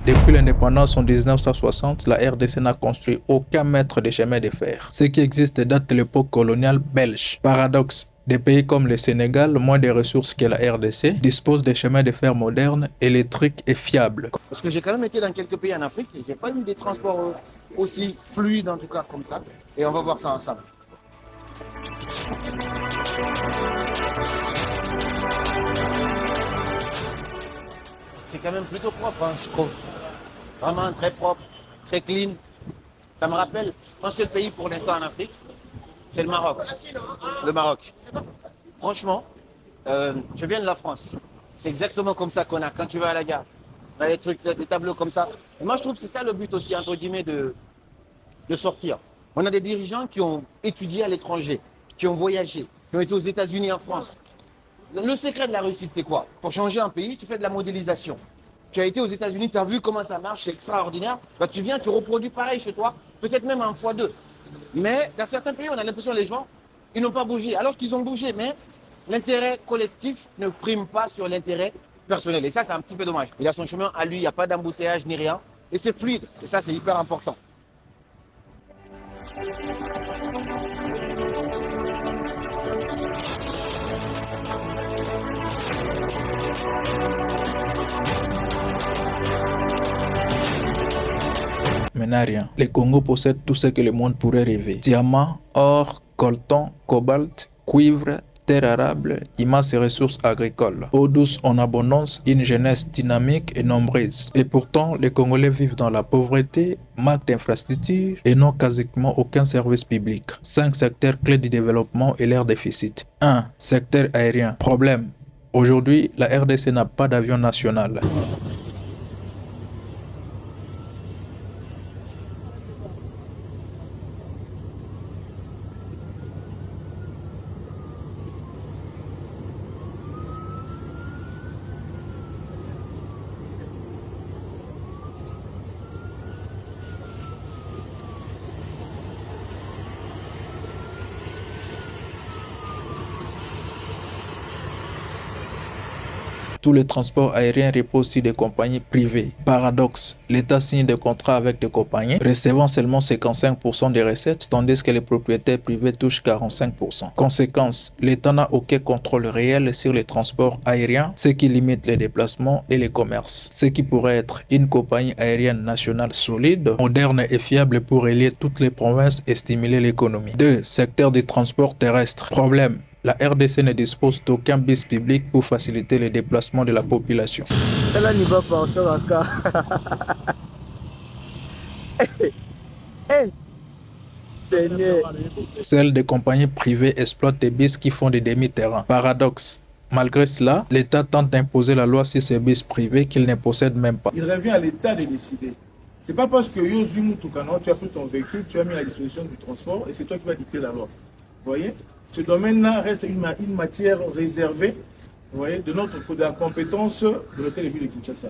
Depuis l'indépendance en 1960, la RDC n'a construit aucun mètre de chemin de fer. Ce qui existe date de l'époque coloniale belge. Paradoxe. Des pays comme le Sénégal, moins de ressources que la RDC, disposent de chemins de fer modernes, électriques et fiables. Parce que j'ai quand même été dans quelques pays en Afrique et j'ai pas eu des transports aussi fluides en tout cas comme ça. Et on va voir ça ensemble. C'est quand même plutôt propre, hein, je trouve. Vraiment très propre, très clean. Ça me rappelle un seul pays pour l'instant en Afrique, c'est le Maroc. Le Maroc. Franchement, je viens de la France. C'est exactement comme ça qu'on a quand tu vas à la gare. On a des trucs, des tableaux comme ça. Et moi, je trouve que c'est ça le but aussi, entre guillemets, de sortir. On a des dirigeants qui ont étudié à l'étranger, qui ont voyagé, qui ont été aux États-Unis, en France. Le secret de la réussite, c'est quoi? Pour changer un pays, tu fais de la modélisation. Tu as été aux États-Unis, tu as vu comment ça marche, c'est extraordinaire. Bah, tu viens, tu reproduis pareil chez toi, peut-être même en x2. Mais dans certains pays, on a l'impression que les gens, ils n'ont pas bougé, alors qu'ils ont bougé. Mais l'intérêt collectif ne prime pas sur l'intérêt personnel. Et ça, c'est un petit peu dommage. Il a son chemin à lui, il n'y a pas d'embouteillage ni rien. Et c'est fluide. Et ça, c'est hyper important. Maintenant rien. Le Congo possède tout ce que le monde pourrait rêver. Diamants, or, coltan, cobalt, cuivre, terre arable, immenses ressources agricoles. Eau douce en abondance, une jeunesse dynamique et nombreuse. Et pourtant, les Congolais vivent dans la pauvreté, manque d'infrastructures et n'ont quasiment aucun service public. 5 secteurs clés du développement et leur déficit. 1. Secteur aérien. Problème. Aujourd'hui, la RDC n'a pas d'avion national. Tous les transports aériens reposent sur des compagnies privées. Paradoxe, l'État signe des contrats avec des compagnies, recevant seulement 55% des recettes, tandis que les propriétaires privés touchent 45%. Conséquence, l'État n'a aucun contrôle réel sur les transports aériens, ce qui limite les déplacements et les commerces. Ce qui pourrait être une compagnie aérienne nationale solide, moderne et fiable pour relier toutes les provinces et stimuler l'économie. 2. Secteur du transport terrestre. Problème. La RDC ne dispose d'aucun bus public pour faciliter le déplacement de la population. Elle n'y va pas, on sort encore. Seules des compagnies privées exploitent des bus qui font des demi-terrains. Paradoxe. Malgré cela, l'État tente d'imposer la loi sur ces bus privés qu'il ne possède même pas. Il revient à l'État de décider. C'est pas parce que Yozumu Tukano, tu as pris ton véhicule, tu as mis à la disposition du transport et c'est toi qui vas dicter la loi. Vous voyez? Ce domaine-là reste une matière réservée, vous voyez, de la compétence de l'hôtel de ville de Kinshasa.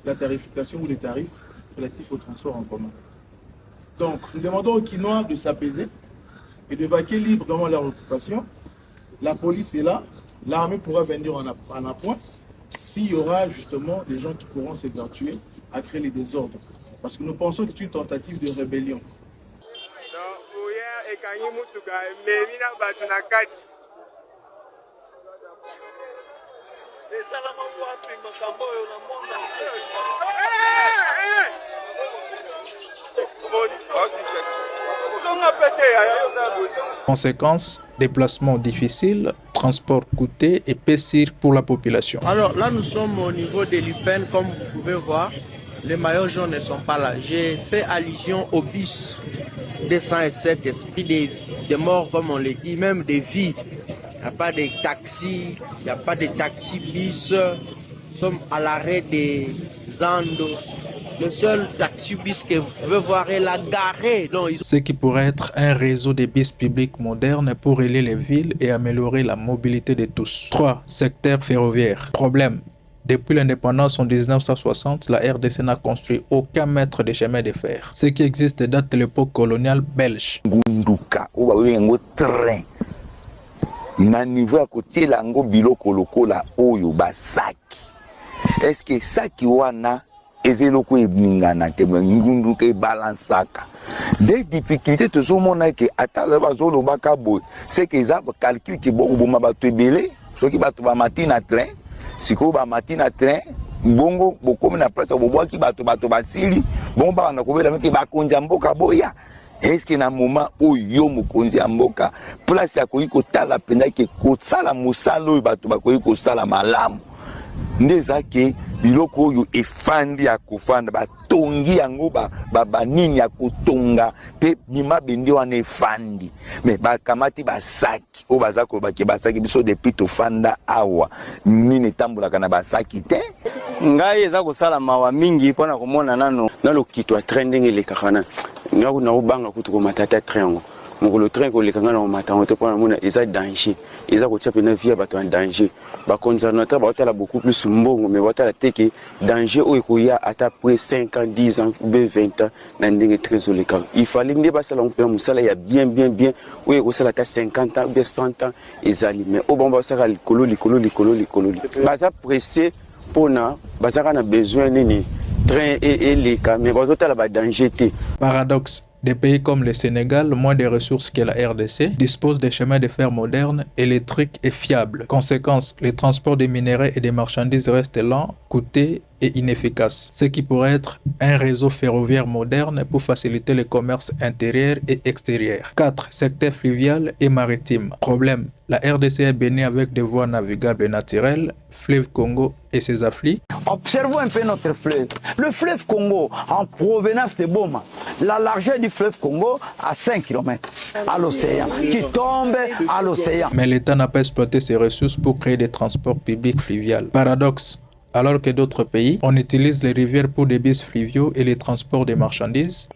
La tarification ou les tarifs relatifs au transport en commun. Donc, nous demandons aux Kinois de s'apaiser et de vaquer librement leur occupation. La police est là, l'armée pourra venir en appoint s'il y aura justement des gens qui pourront s'évertuer à créer les désordres. Parce que nous pensons que c'est une tentative de rébellion. Conséquence, déplacement difficile, transport coûteux et pessir pour la population. Alors là, nous sommes au niveau de l'UPEN, comme vous pouvez voir. Les maillots jaunes ne sont pas là. J'ai fait allusion au bus 207, esprit des morts, comme on le dit, même des vies. Il n'y a pas de taxis, il n'y a pas de taxi-bus. Nous sommes à l'arrêt des Zando. Le seul taxi-bus que vous pouvez voir est la garée. Ce qui pourrait être un réseau de bus publics modernes pour relier les villes et améliorer la mobilité de tous. 3. Secteur ferroviaire. Problème. Depuis l'indépendance en 1960, la RDC n'a construit aucun mètre de chemin de fer. Ce qui existe date de l'époque coloniale belge. Gunduka, oba train. Na niveau à côté lango biloko lokola oyo basaki. Est-ce que saki wana ezelo ko ebingana ke ngundu ke balansaka des difficultés tozomona ke atala bazolo bakabo c'est que ça calcul ki boko boma bato ebele soki bato ba matin à train siko ba matin à train bongo bokomi na place bobwaki bato basili bongo ba na kobela meke bakonja mboka boya. Est-ce que na moment oyo mokonzi ya mboka place ya koyi kotala penda ke kosala musalo bato bakoyi kosala malamu ndeza ke biloko oyo efandi ya kofanda batongi yango banini ya kotonga pe bima bende wana efandi me bakamati basaki oyo baza kolobaki basaki biso depuis tofanda awa nini etambolaka na basaki te ngai eza kosala mawa mingi mpona komona nano nalokitwa train ndenge elekaka na ngaku na ubanga kutu komatata train yango mokolo train kolekanga na komatango te mpona mona eza danger eza kotia pena vie ya bato en danger baconservateur baotala beaucoup plus mbongo mais baotala te ke danger oyo ekoya ata après 5 ans 10 ans ou bien 20 ans na ndenge très olekaka il fallait nde basala mpena mosala ya bien oyo ekosala ata 50 ans ou bien 100 ans ezali mais oyo bango basaka likolo baza pressé mpona bazaka na besoin nini train eleka mais bazotala ba danger te. Paradoxe. Des pays comme le Sénégal, moins de ressources que la RDC, disposent de chemins de fer modernes, électriques et fiables. Conséquence, les transports des minerais et des marchandises restent lents, coûteux et inefficaces, ce qui pourrait être un réseau ferroviaire moderne pour faciliter le commerce intérieur et extérieur. 4. Secteur fluvial et maritime. Problème. La RDC est bénie avec des voies navigables naturelles, fleuve Congo et ses affluents. Observons un peu notre fleuve. Le fleuve Congo, en provenance de Boma, la largeur du fleuve Congo à 5 km à l'océan, qui tombe à l'océan. Mais l'État n'a pas exploité ses ressources pour créer des transports publics fluviaux. Paradoxe. Alors que d'autres pays, on utilise les rivières pour des bus fluviaux et les transports des marchandises.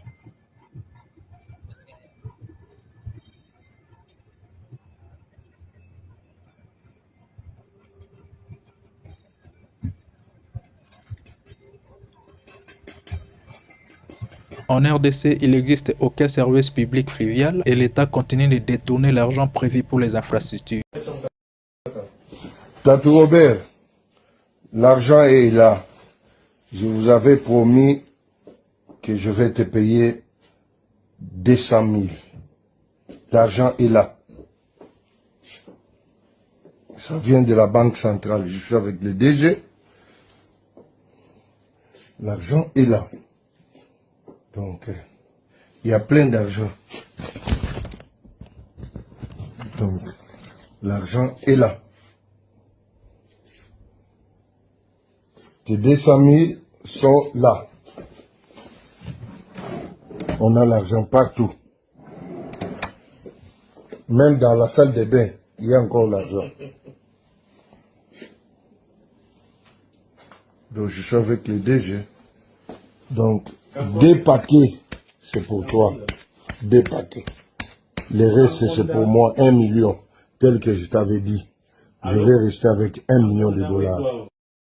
En RDC, il n'existe aucun service public fluvial et l'État continue de détourner l'argent prévu pour les infrastructures. Tatou Robert, l'argent est là. Je vous avais promis que je vais te payer 200 000. L'argent est là. Ça vient de la Banque centrale. Je suis avec le DG. L'argent est là. Donc, il y a plein d'argent. Donc, l'argent est là. Tes 200 000 sont là. On a l'argent partout. Même dans la salle de bain, il y a encore l'argent. Donc, je suis avec le DG. Donc, 2 paquets, c'est pour toi. 2 paquets. Le reste, c'est pour moi, 1 million. Tel que je t'avais dit. Je vais rester avec 1 million de dollars.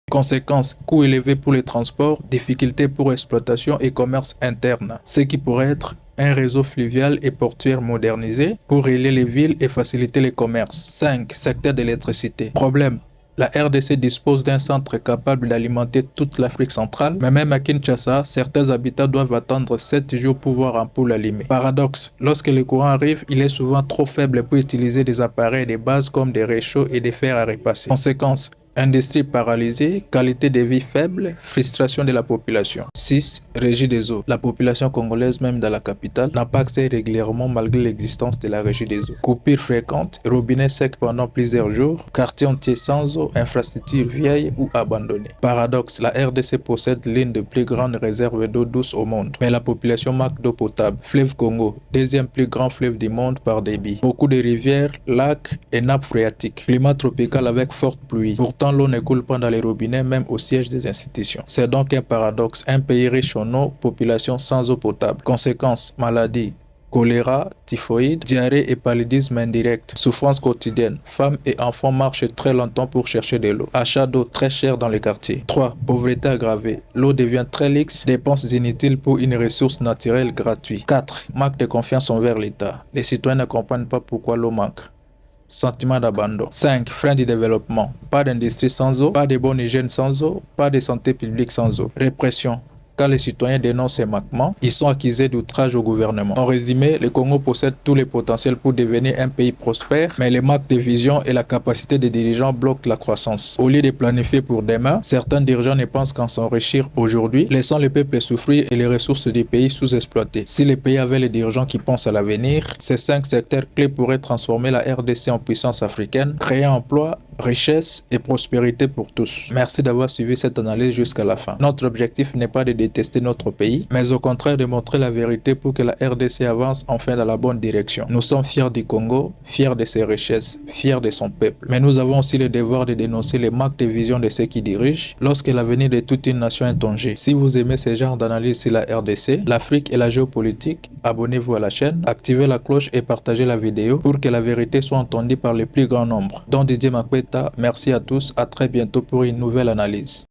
Conséquences, coûts élevés pour les transports, difficultés pour exploitation et commerce interne, ce qui pourrait être un réseau fluvial et portuaire modernisé pour relier les villes et faciliter les commerces. 5. Secteur de l'électricité. Problème. La RDC dispose d'un centre capable d'alimenter toute l'Afrique centrale, mais même à Kinshasa, certains habitants doivent attendre 7 jours pour voir un poule allumé. Paradoxe, lorsque le courant arrive, il est souvent trop faible pour utiliser des appareils de base comme des réchauds et des fers à repasser. Conséquence, industrie paralysée, qualité de vie faible, frustration de la population. 6. Régie des eaux. La population congolaise, même dans la capitale, n'a pas accès régulièrement malgré l'existence de la régie des eaux. Coupures fréquentes, robinets secs pendant plusieurs jours, quartiers entiers sans eau, infrastructures vieilles ou abandonnées. Paradoxe, la RDC possède l'une des plus grandes réserves d'eau douce au monde, mais la population manque d'eau potable. Fleuve Congo, deuxième plus grand fleuve du monde par débit. Beaucoup de rivières, lacs et nappes phréatiques. Climat tropical avec forte pluie. Pourtant, l'eau ne coule pas dans les robinets, même au siège des institutions. C'est donc un paradoxe. Un pays riche en eau, population sans eau potable. Conséquences, maladies, choléra, typhoïde, diarrhée et paludisme indirect. Souffrance quotidienne. Femmes et enfants marchent très longtemps pour chercher de l'eau. Achat d'eau très cher dans les quartiers. 3. Pauvreté aggravée. L'eau devient très luxe. Dépenses inutiles pour une ressource naturelle gratuite. 4. Manque de confiance envers l'État. Les citoyens ne comprennent pas pourquoi l'eau manque. sentiment d'abandon. 5. Frein du développement. Pas d'industrie sans eau, pas de bonne hygiène sans eau, pas de santé publique sans eau. Répression. Quand les citoyens dénoncent ces manquements, ils sont accusés d'outrage au gouvernement. En résumé, le Congo possède tous les potentiels pour devenir un pays prospère, mais les manques de vision et la capacité des dirigeants bloquent la croissance. Au lieu de planifier pour demain, certains dirigeants ne pensent qu'à s'enrichir aujourd'hui, laissant le peuple souffrir et les ressources du pays sous-exploitées. Si le pays avait les dirigeants qui pensent à l'avenir, ces 5 secteurs clés pourraient transformer la RDC en puissance africaine, créer emploi, richesse et prospérité pour tous. Merci d'avoir suivi cette analyse jusqu'à la fin. Notre objectif n'est pas de détester notre pays, mais au contraire de montrer la vérité pour que la RDC avance enfin dans la bonne direction. Nous sommes fiers du Congo, fiers de ses richesses, fiers de son peuple. Mais nous avons aussi le devoir de dénoncer les manques de vision de ceux qui dirigent lorsque l'avenir de toute une nation est en jeu. Si vous aimez ce genre d'analyse sur la RDC, l'Afrique et la géopolitique, abonnez-vous à la chaîne, activez la cloche et partagez la vidéo pour que la vérité soit entendue par le plus grand nombre. Donc Didier Makweta, merci à tous, à très bientôt pour une nouvelle analyse.